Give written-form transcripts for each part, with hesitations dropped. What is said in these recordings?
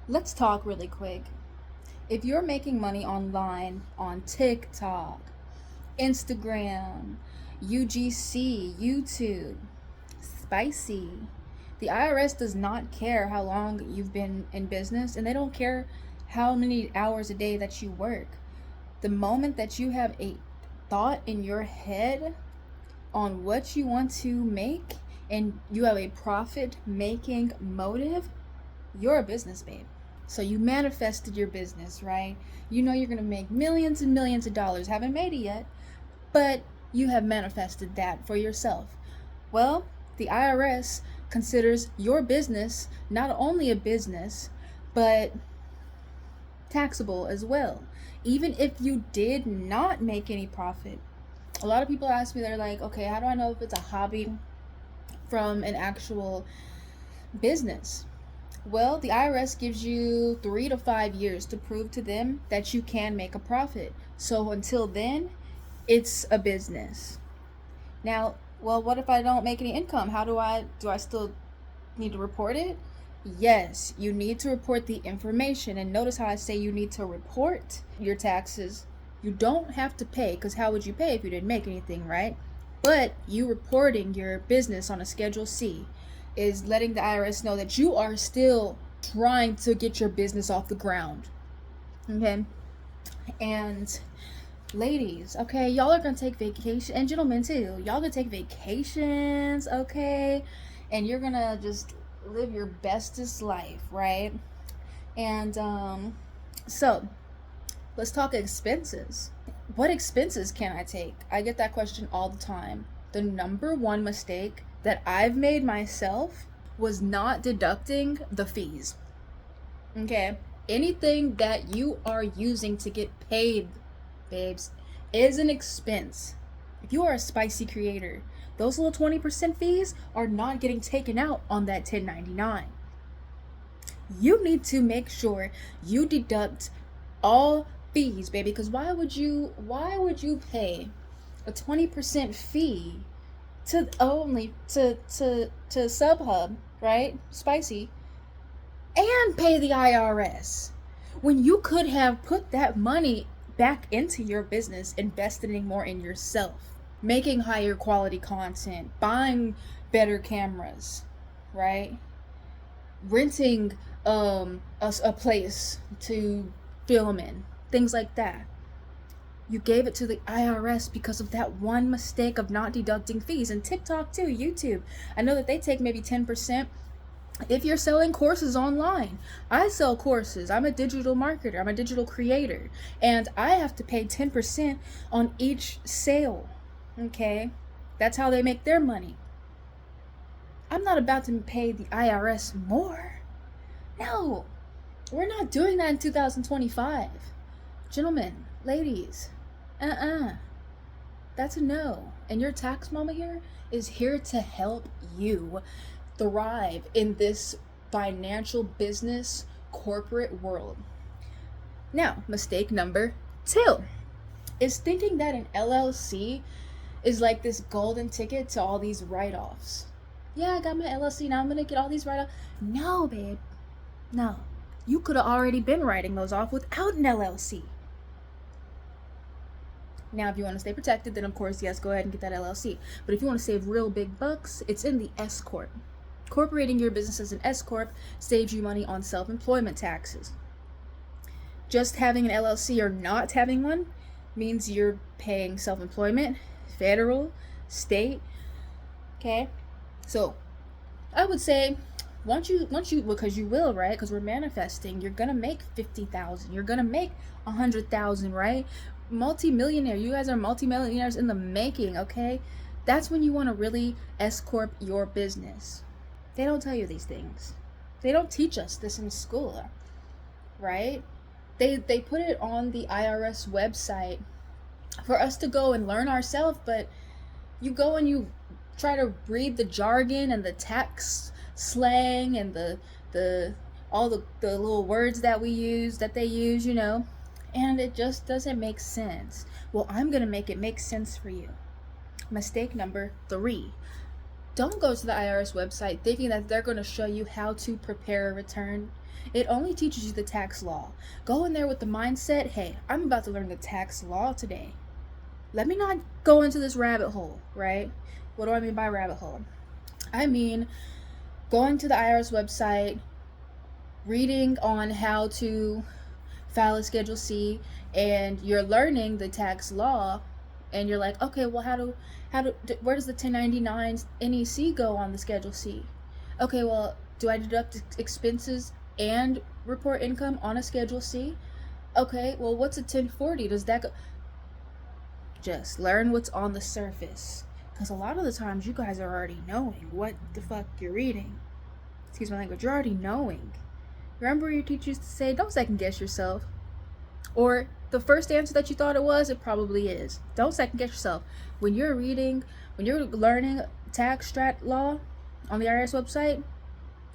Let's talk really quick. If you're making money online on TikTok, Instagram, UGC, YouTube, spicy, the IRS does not care how long you've been in business, and they don't care how many hours a day that you work. The moment that you have a thought in your head on what you want to make and you have a profit making motive, you're a business babe. So you manifested your business, right? You know you're going to make millions and millions of dollars. Haven't made it yet, but you have manifested that for yourself. Well, the IRS considers your business not only a business, but taxable as well. Even if you did not make any profit. A lot of people ask me, they're like, okay, how do I know if it's a hobby from an actual business? Well, the IRS gives you 3 to 5 years to prove to them that you can make a profit. So until then, it's a business. Now, well, what if I don't make any income? How do I still need to report it? Yes, you need to report the information. And notice how I say you need to report your taxes. You don't have to pay, because how would you pay if you didn't make anything, right? But you reporting your business on a Schedule C is letting the IRS know that you are still trying to get your business off the ground. Okay? And ladies, okay, y'all are gonna take vacation, and gentlemen too, y'all gonna take vacations, okay? And you're gonna just live your bestest life, right? And so let's talk expenses. What expenses can I take? I get that question all the time. The number one mistake that I've made myself was not deducting the fees. Okay? Anything that you are using to get paid, babes, is an expense. If you are a spicy creator, those little 20% fees are not getting taken out on that 1099. You need to make sure you deduct all fees, baby, because why would you pay a 20% fee to SubHub, right? Spicy, and pay the IRS when you could have put that money back into your business, investing more in yourself, making higher quality content, buying better cameras, right? Renting a place to film in, things like that. You gave it to the IRS because of that one mistake of not deducting fees. And TikTok too, YouTube. I know that they take maybe 10% if you're selling courses online. I sell courses. I'm a digital marketer. I'm a digital creator. And I have to pay 10% on each sale. Okay? That's how they make their money. I'm not about to pay the IRS more. No. We're not doing that in 2025. Gentlemen, ladies, that's a no. And your tax mama here is here to help you thrive in this financial business corporate world. Now, mistake number 2 is thinking that an LLC is like this golden ticket to all these write-offs. Yeah, I got my LLC, now I'm gonna get all these write-offs. No, babe. No. You could have already been writing those off without an LLC. Now, if you want to stay protected, then of course, yes, go ahead and get that LLC. But if you want to save real big bucks, it's in the S Corp. Incorporating your business as an S Corp saves you money on self-employment taxes. Just having an LLC or not having one means you're paying self-employment, federal, state. Okay? So, I would say once you because you will, right? Because we're manifesting, you're gonna make 50,000, you're gonna make 100,000, right? Multi-millionaire, you guys are multi-millionaires in the making, okay? That's when you want to really S Corp your business. They don't tell you these things. They don't teach us this in school, right? They put it on the IRS website for us to go and learn ourselves, but you go and you try to read the jargon and the tax slang and the all the little words that they use, and it just doesn't make sense. Well, I'm gonna make it make sense for you. Mistake number 3. Don't go to the IRS website thinking that they're going to show you how to prepare a return. It only teaches you the tax law. Go in there with the mindset, hey, I'm about to learn the tax law today. Let me not go into this rabbit hole, right? What do I mean by rabbit hole? I mean going to the IRS website, reading on how to file a Schedule C, and you're learning the tax law, and you're like, okay, well, where does the 1099 NEC go on the Schedule C? Okay, well, do I deduct expenses and report income on a Schedule C? Okay, well, what's a 1040? Does that go? Just learn what's on the surface, because a lot of the times you guys are already knowing what the fuck you're reading. Excuse my language. You're already knowing. Remember your teacher used to say, don't second guess yourself. Or the first answer that you thought it was, it probably is. Don't second guess yourself. When you're learning tax strat law on the IRS website,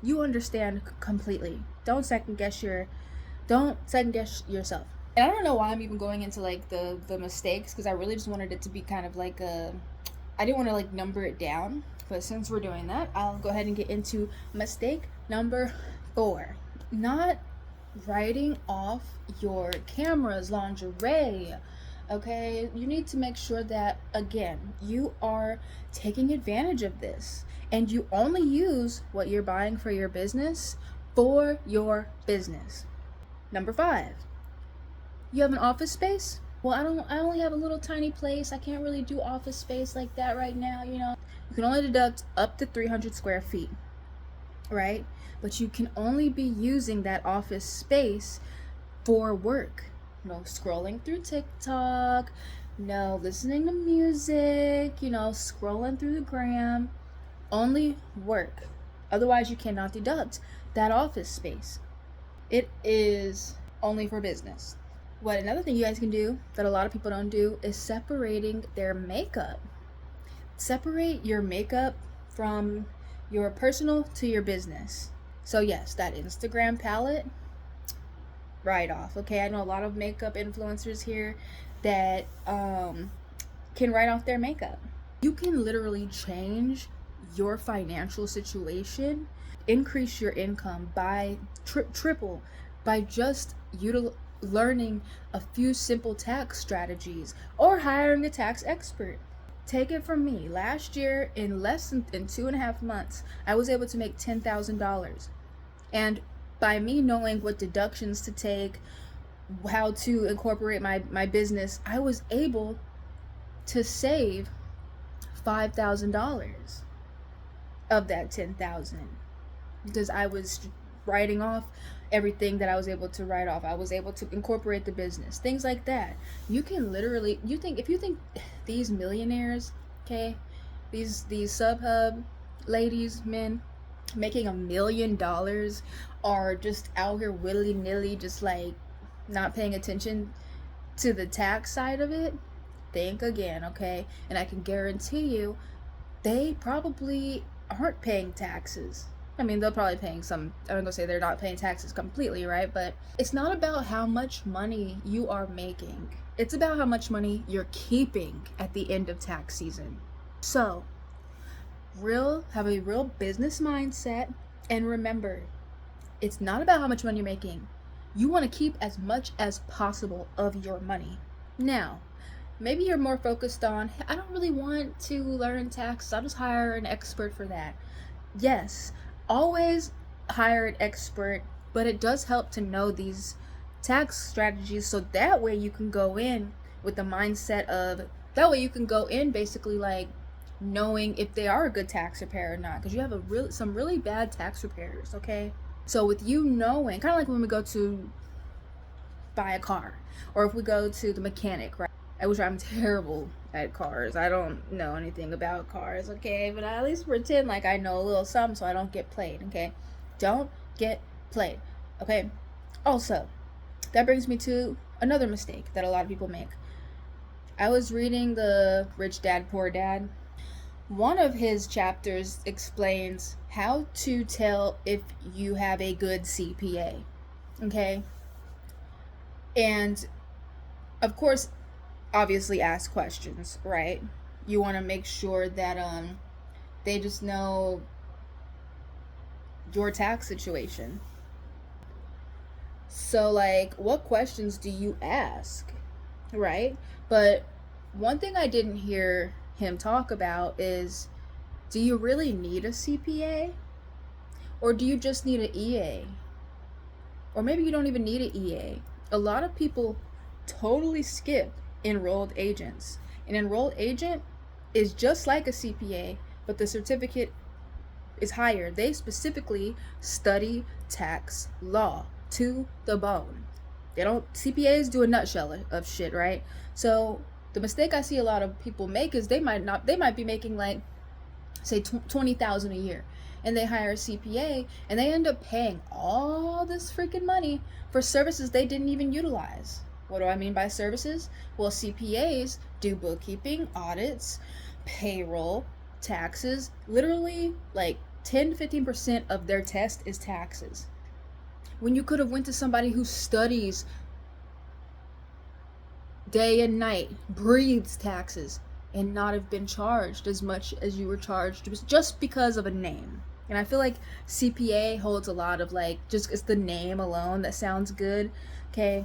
you understand completely. Don't second guess yourself. And I don't know why I'm even going into like the mistakes, because I really just wanted it to be kind of like I didn't want to like number it down, but since we're doing that, I'll go ahead and get into mistake number 4. Not writing off your camera's lingerie. Okay, you need to make sure that, again, you are taking advantage of this, and you only use what you're buying for your business for your business. Number 5, you have an office space? Well, I only have a little tiny place. I can't really do office space like that right now, you know. You can only deduct up to 300 square feet, right? But you can only be using that office space for work. No scrolling through TikTok, no listening to music, scrolling through the gram. Only work. Otherwise, you cannot deduct that office space. It is only for business. What another thing you guys can do that a lot of people don't do is separating their makeup. Separate your makeup from your personal to your business. So yes, that Instagram palette, write off. Okay, I know a lot of makeup influencers here that can write off their makeup. You can literally change your financial situation, increase your income by triple by just learning a few simple tax strategies or hiring a tax expert. Take it from me. Last year, in less than 2.5 months, I was able to make $10,000. And by me knowing what deductions to take, how to incorporate my business, I was able to save $5,000 of that $10,000, because I was writing off everything that I was able to write off. I was able to incorporate the business, things like that. You can literally, if you think these millionaires, okay, these SubHub ladies, men making $1 million are just out here willy-nilly, just like not paying attention to the tax side of it, think again, okay? And I can guarantee you they probably aren't paying taxes. I mean, they're probably paying some. I'm gonna say they're not paying taxes completely, right? But it's not about how much money you are making. It's about how much money you're keeping at the end of tax season. So, have a real business mindset, and remember, it's not about how much money you're making. You want to keep as much as possible of your money. Now, maybe you're more focused on, I don't really want to learn taxes. I'll just hire an expert for that. Yes, always hire an expert, but it does help to know these tax strategies, so that way you can go in with the mindset of, that way you can go in basically like knowing if they are a good tax preparer or not, because you have some really bad tax preparers, okay? So with you knowing, kind of like when we go to buy a car, or if we go to the mechanic, right? Which I'm terrible at cars. I don't know anything about cars, okay? But I at least pretend like I know a little something so I don't get played, okay? Don't get played, okay? Also, that brings me to another mistake that a lot of people make. I was reading the Rich Dad, Poor Dad. One of his chapters explains how to tell if you have a good CPA, okay? And of course, obviously ask questions, right? You want to make sure that they just know your tax situation. So, like, what questions do you ask, right? But one thing I didn't hear him talk about is, do you really need a CPA? Or do you just need an EA? Or maybe you don't even need an EA. A lot of people totally skip enrolled agents. An enrolled agent is just like a CPA, but the certificate is higher. They specifically study tax law to the bone. They don't, CPAs do a nutshell of shit, right? So the mistake I see a lot of people make is they might be making like, say, 20,000 a year, and they hire a CPA and they end up paying all this freaking money for services they didn't even utilize. What do I mean by services? Well, CPAs do bookkeeping, audits, payroll, taxes. Literally, like 10 to 15% of their test is taxes. When you could have went to somebody who studies day and night, breathes taxes, and not have been charged as much as you were charged just because of a name. And I feel like CPA holds a lot of, like, just it's the name alone that sounds good, okay?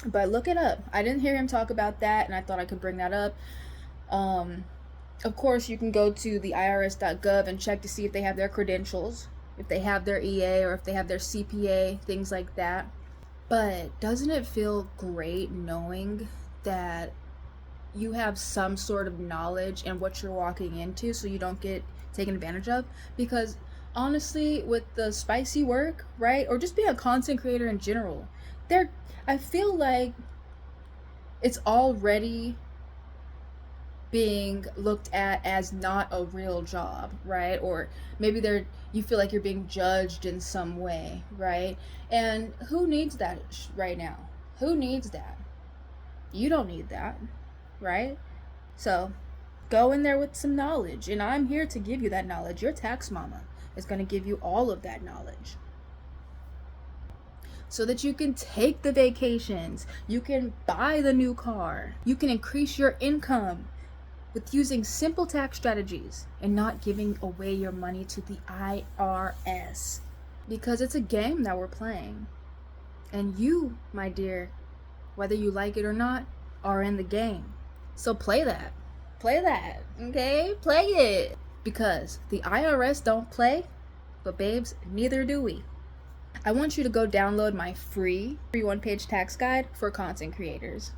But look it up. I didn't hear him talk about that, and I thought I could bring that up. Of course, you can go to the irs.gov and check to see if they have their credentials, if they have their EA, or if they have their CPA, things like that. But doesn't it feel great knowing that you have some sort of knowledge in what you're walking into so you don't get taken advantage of? Because honestly, with the spicy work, right, or just being a content creator in general, I feel like it's already being looked at as not a real job, right? Or maybe you feel like you're being judged in some way, right? And who needs that right now? Who needs that? You don't need that, right? So go in there with some knowledge, and I'm here to give you that knowledge. Your tax mama is going to give you all of that knowledge so that you can take the vacations, you can buy the new car, you can increase your income with using simple tax strategies and not giving away your money to the IRS, because it's a game that we're playing. And you, my dear, whether you like it or not, are in the game. So play that. Play that, okay? Play it. Because the IRS don't play, but babes, neither do we. I want you to go download my free one-page tax guide for content creators.